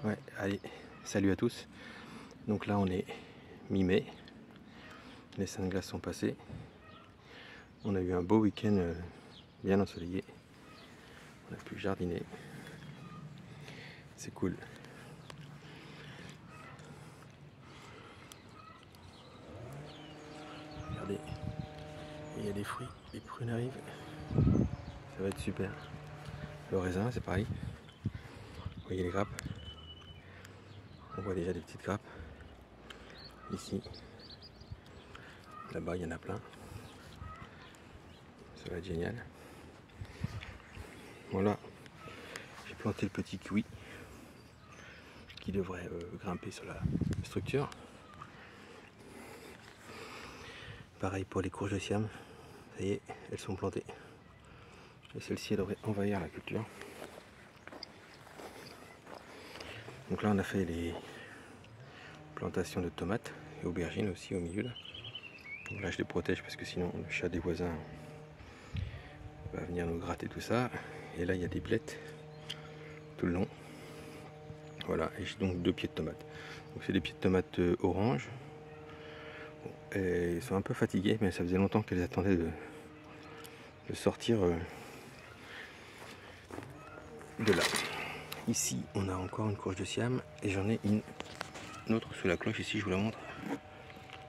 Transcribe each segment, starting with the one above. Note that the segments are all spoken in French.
Ouais, allez, salut à tous. Donc là on est mi-mai, les Saintes-Glaces sont passées. On a eu un beau week-end bien ensoleillé. On a pu jardiner. C'est cool. Regardez, il y a des fruits, les prunes arrivent. Ça va être super. Le raisin c'est pareil. Vous voyez les grappes. On voit déjà des petites grappes. Ici. Là-bas il y en a plein. Ça va être génial. Voilà. J'ai planté le petit kiwi qui devrait grimper sur la structure. Pareil pour les courges de Siam. Ça y est, elles sont plantées. Et celle-ci elle devrait envahir la culture. Donc là on a fait les plantations de tomates et aubergines aussi au milieu là. Donc là je les protège parce que sinon le chat des voisins va venir nous gratter tout ça. Et là il y a des blettes tout le long. Voilà, et j'ai donc 2 pieds de tomates. Donc c'est des pieds de tomates orange. Bon, et ils sont un peu fatigués, mais ça faisait longtemps qu'elles attendaient de sortir de là. Ici on a encore une courge de Siam et j'en ai une autre sous la cloche ici, je vous la montre.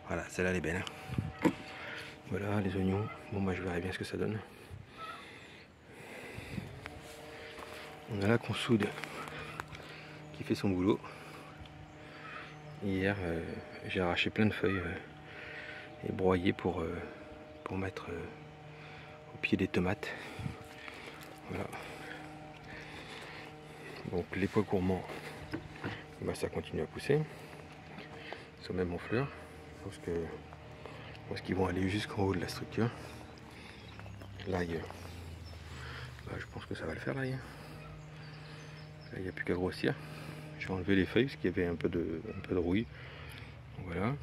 Voilà, celle-là elle est belle. Voilà les oignons. Bon bah je verrai bien ce que ça donne. On a la consoude qui fait son boulot. Hier j'ai arraché plein de feuilles et broyé pour mettre au pied des tomates. Voilà. Donc les pois gourmands, bah, ça continue à pousser. Ils sont même en fleurs. Je pense qu'ils vont aller jusqu'en haut de la structure. L'ail, bah, je pense que ça va le faire l'ail. Là, il n'y a plus qu'à grossir. J'ai enlevé les feuilles parce qu'il y avait un peu de rouille. Donc, voilà.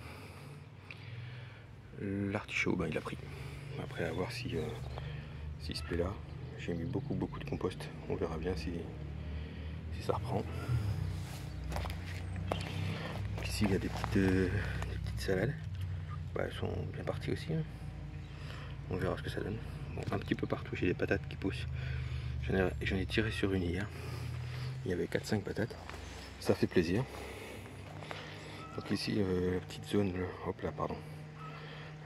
L'artichaut, bah, il a pris. Après à voir s'il se plaît là. J'ai mis beaucoup de compost. On verra bien si ça reprend. Donc, ici il y a des petites salades. Bah, elles sont bien parties aussi. Hein. On verra ce que ça donne. Bon, un petit peu partout j'ai des patates qui poussent. J'en ai tiré sur une hier. Il y avait 4-5 patates. Ça fait plaisir. Donc ici la petite zone, hop là pardon.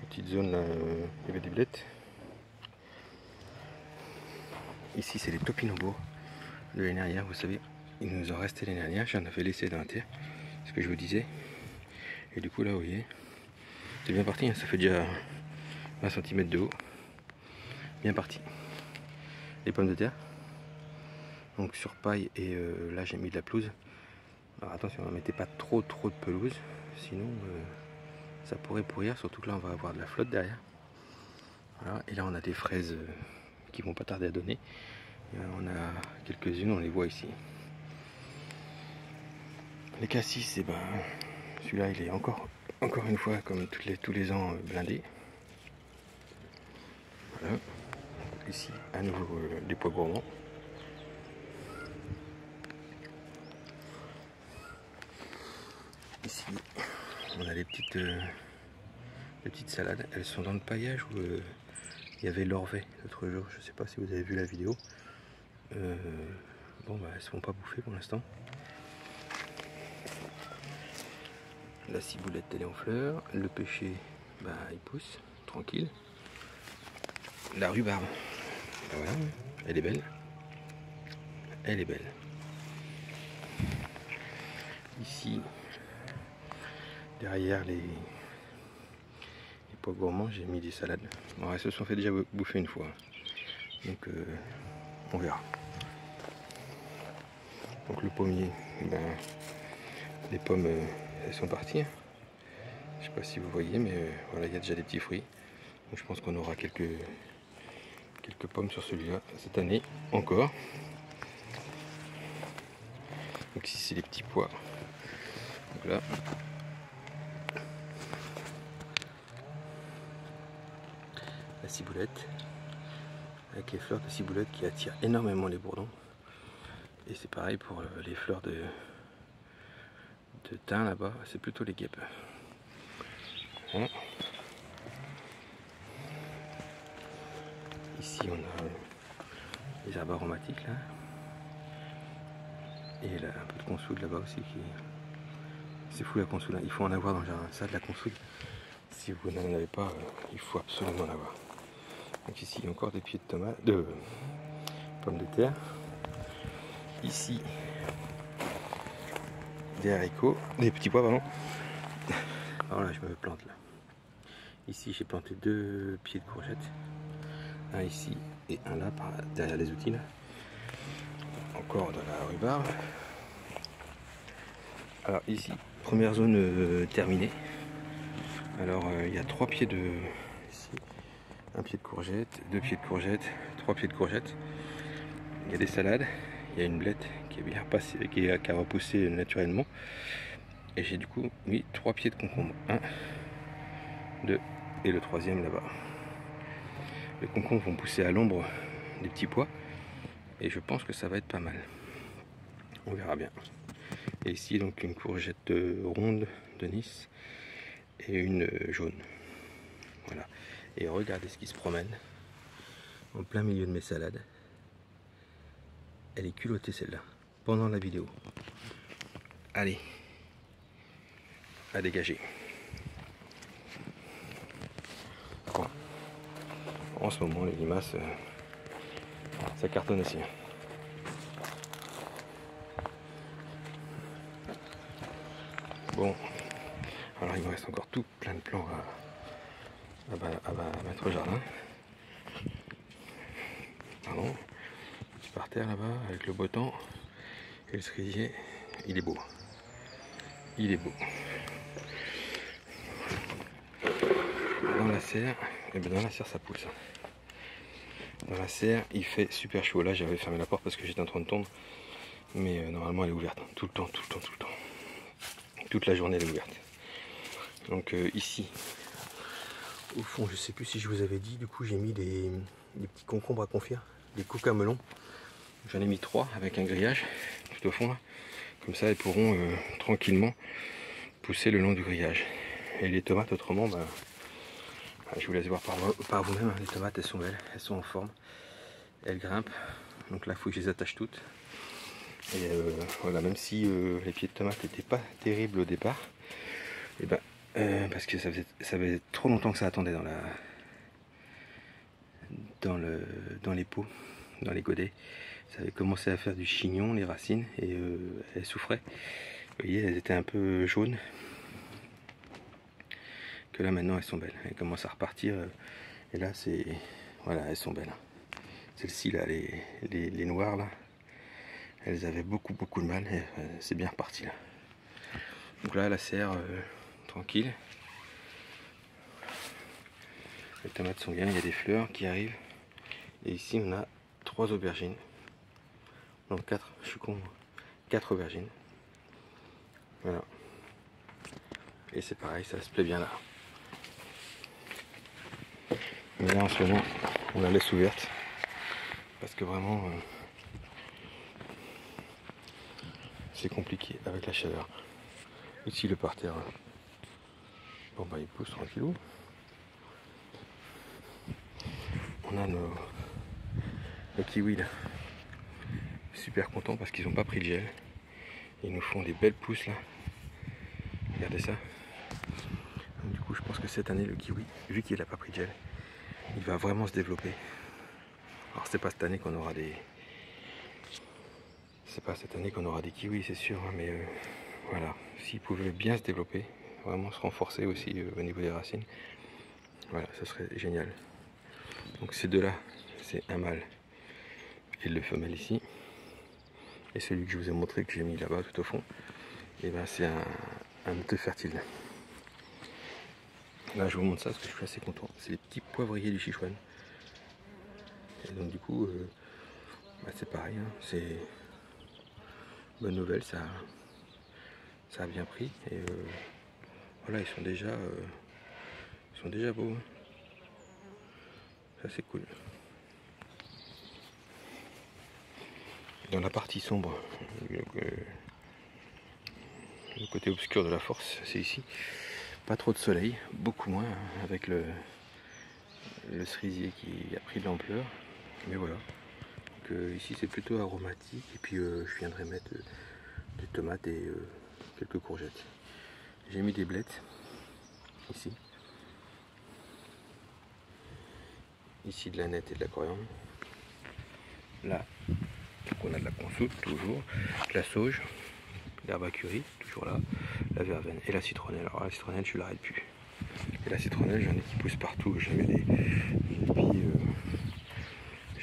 La petite zone là, il y avait des blettes. Ici c'est les topinambours de l'année dernière, vous savez, il nous en restait l'année dernière, j'en avais laissé dans la terre, ce que je vous disais. Et du coup là vous voyez, c'est bien parti, hein, ça fait déjà 20 cm de haut. Bien parti. Les pommes de terre. Donc sur paille et là j'ai mis de la pelouse. Alors attention, ne mettez pas trop de pelouse, sinon ça pourrait pourrir, surtout que là on va avoir de la flotte derrière. Voilà. Et là on a des fraises qui vont pas tarder à donner. On a quelques-unes, on les voit ici. Les cassis, et ben celui-là il est encore une fois comme tous les ans blindé. Voilà. Ici à nouveau des pois gourmands. Ici on a des petites salades. Elles sont dans le paillage où il y avait l'orvet l'autre jour. Je sais pas si vous avez vu la vidéo. Bon bah elles se font pas bouffer pour l'instant. La ciboulette elle est en fleurs. Le pêcher bah il pousse tranquille. La rhubarbe, bah, voilà, elle est belle. Elle est belle. Ici derrière les pois gourmands j'ai mis des salades. Bon, elles se sont fait déjà bouffer une fois. Donc on verra. Donc le pommier, ben, les pommes elles sont parties. Je sais pas si vous voyez, mais voilà, il y a déjà des petits fruits. Donc je pense qu'on aura quelques pommes sur celui-là cette année encore. Donc ici c'est les petits pois. Donc là. La ciboulette. Avec les fleurs de ciboulette qui attirent énormément les bourdons. Et c'est pareil pour les fleurs de thym là-bas, c'est plutôt les guêpes. Voilà. Ici on a les herbes aromatiques là. Et là, un peu de consoude là-bas aussi qui. C'est fou la consoude, il faut en avoir dans le jardin. Ça de la consoude, si vous n'en avez pas, il faut absolument en avoir. Donc ici il y a encore des pieds de tomates, de pommes de terre. Ici des haricots, des petits pois pardon. Alors là je me plante là. Ici j'ai planté 2 pieds de courgettes. Un ici et un là derrière les outils là. Encore de la rhubarbe. Alors ici, première zone terminée. Alors il y a 3 pieds de. Ici, un pied de courgette, 2 pieds de courgette, 3 pieds de courgette. Il y a des salades, il y a une blette qui est bien passée, qui a repoussé naturellement. Et j'ai du coup mis 3 pieds de concombre. 1, 2 et le 3e là-bas. Les concombres vont pousser à l'ombre des petits pois. Et je pense que ça va être pas mal. On verra bien. Et ici donc une courgette ronde de Nice et une jaune. Voilà. Et regardez ce qui se promène en plein milieu de mes salades. Elle est culottée celle-là, pendant la vidéo. Allez, à dégager. Bon. En ce moment les limaces, ça cartonne aussi. Bon, alors il me reste encore tout plein de plants à mettre au jardin. Pardon, petit parterre là-bas avec le beau temps et le cerisier, il est beau. Il est beau. Dans la serre, et bien dans la serre ça pousse. Dans la serre, il fait super chaud. Là, j'avais fermé la porte parce que j'étais en train de tondre, mais normalement elle est ouverte tout le temps, tout le temps, tout le temps. Toute la journée elle est ouverte. Donc ici, au fond, je sais plus si je vous avais dit, du coup j'ai mis des petits concombres à confire, des coca-melons. J'en ai mis 3 avec un grillage tout au fond là. Comme ça elles pourront tranquillement pousser le long du grillage. Et les tomates autrement, je vous laisse voir par vous-même. Les tomates elles sont belles, elles sont en forme, elles grimpent. Donc là il faut que je les attache toutes. Et voilà, même si les pieds de tomates n'étaient pas terribles au départ, et parce que ça faisait trop longtemps que ça attendait dans les pots, dans les godets. Ça avait commencé à faire du chignon, les racines, et elles souffraient. Vous voyez, elles étaient un peu jaunes. Que là maintenant elles sont belles, elles commencent à repartir. Et là c'est, voilà, elles sont belles. Celles-ci là, les noires là, elles avaient beaucoup de mal, et c'est bien reparti là. Donc là la serre tranquille. Les tomates sont bien, il y a des fleurs qui arrivent. Et ici on a 3 aubergines. Non 4, je suis con. 4 aubergines. Voilà. Et c'est pareil, ça se plaît bien là. Mais là en ce moment on la laisse ouverte. Parce que vraiment c'est compliqué avec la chaleur. Ici le parterre. Bon il pousse tranquillou. On a nos kiwis là. Super content parce qu'ils n'ont pas pris le gel. Ils nous font des belles pousses là. Regardez ça. Donc, du coup je pense que cette année le kiwi, vu qu'il n'a pas pris de gel, il va vraiment se développer. Alors c'est pas cette année qu'on aura des. C'est pas cette année qu'on aura des kiwis c'est sûr, hein, mais voilà. S'il pouvait bien se développer, vraiment se renforcer aussi au niveau des racines, voilà, ce serait génial. Donc ces deux là, c'est un mâle et le femelle ici. Et celui que je vous ai montré, que j'ai mis là-bas tout au fond, et c'est un œuf fertile. Là je vous montre ça parce que je suis assez content. C'est les petits poivriers du Sichuan. Et donc du coup, c'est pareil, hein. C'est bonne nouvelle, ça a bien pris. Et voilà, ils sont déjà beaux. Hein. Ça c'est cool. Dans la partie sombre, le côté obscur de la force, c'est ici. Pas trop de soleil, beaucoup moins, hein, avec le cerisier qui a pris de l'ampleur. Mais voilà. Donc, ici c'est plutôt aromatique. Et puis je viendrai mettre des tomates et quelques courgettes. J'ai mis des blettes ici. Ici de la nette et de la coriandre. Là, on a de la consoude toujours, de la sauge, l'herbe à curry, toujours là, la verveine et la citronnelle. Alors la citronnelle, je ne l'arrête plus. Et la citronnelle, j'en ai qui poussent partout. J'ai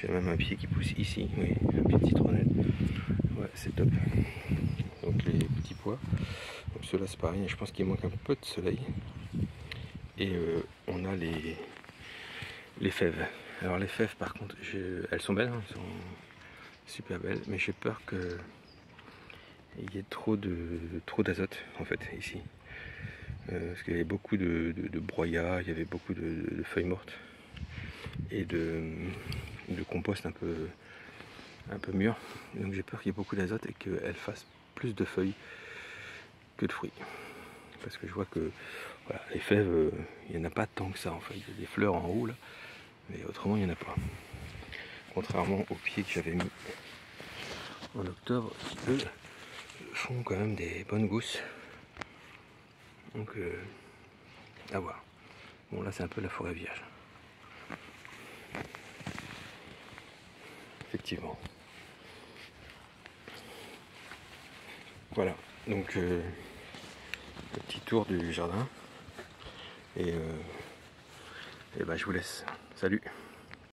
même un pied qui pousse ici, oui, un pied de citronnelle. Ouais, c'est top. Donc les petits pois. Donc ceux-là, c'est pareil. Je pense qu'il manque un peu de soleil. Et on a les fèves. Alors les fèves, par contre, elles sont belles, hein, elles sont super belles, mais j'ai peur qu'il y ait trop d'azote en fait ici. Parce qu'il y avait beaucoup de broyats, il y avait beaucoup de feuilles mortes et de compost un peu mûr. Donc j'ai peur qu'il y ait beaucoup d'azote et qu'elles fassent plus de feuilles que de fruits. Parce que je vois que voilà, les fèves, il n'y en a pas tant que ça en fait. Il y a des fleurs en haut là, mais autrement il n'y en a pas. Contrairement aux pieds que j'avais mis en octobre, qui eux font quand même des bonnes gousses. Donc à voir. Bon là c'est un peu la forêt vierge. Effectivement. Voilà, donc le petit tour du jardin. Et ben je vous laisse. Salut.